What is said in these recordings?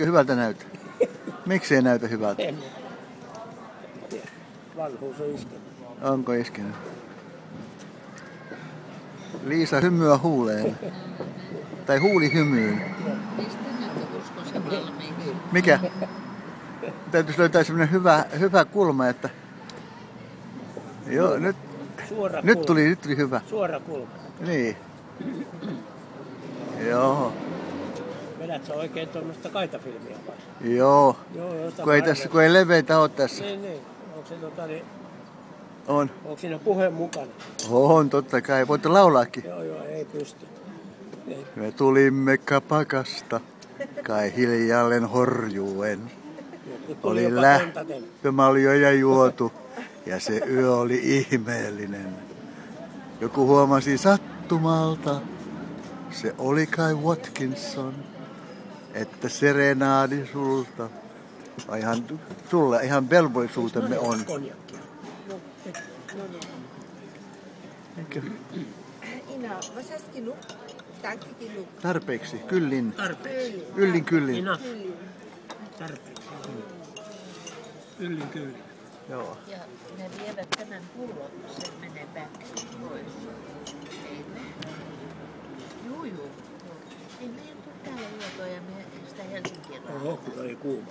Eikö hyvältä näytä? Miksi ei näytä hyvältä? Vanhuus on iskenyt. Onko iskenyt? Liisa hymyä huuleen. Tai huuli hymyyn. Mikä? Täytyisi löytää semmonen hyvä kulma, että... Joo, nyt tuli hyvä. Suora kulma. Niin. Joo. Vedät sä oikein tuommoista kaitafilmiä vai? Joo. Kun ei leveitä ole tässä. Niin. Onko se On. Onko siinä puheen mukana? On, totta kai. Voitte laulaakin. Joo, ei pysty. Ei. Me tulimme kapakasta, kai hiljalleen horjuen. Oli lähtömaljo ja juotu, ja se yö oli ihmeellinen. Joku huomasi sattumalta, se oli kai Watkinson, että serenaadi sulta. Sulle ihan velvollisuutemme on. Ina, was hast genug? Danke genug. Tarpeeksi, kyllin. Tarpeeksi. Kyllin. Enough. Tarpeeksi. Kyllin. Joo. Ja ne vievät tämän pullon, se menee back pois. Juu. Ei meidän tule täällä juotua ja me sitä Helsinkiä. Oho, kun oli kuuma.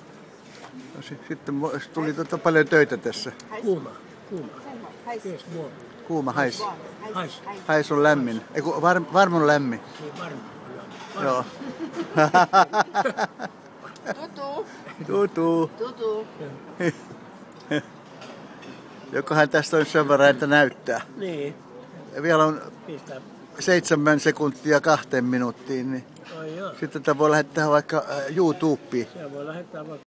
No, sitten tuli paljon töitä tässä. Kuuma. Heiß. Kuuma hais. Hais. Hais on lämmin. Eiku varmun lämmin. Niin varmaan. Joo. Tutu. Jokohan tästä on sen verran, että näyttää. Niin. Vielä on Pistää. 7 sekuntia 2 minuuttiin. Niin Ai joo. sitten tätä voi lähettää vaikka YouTubeen. Se voi lähettää vaikka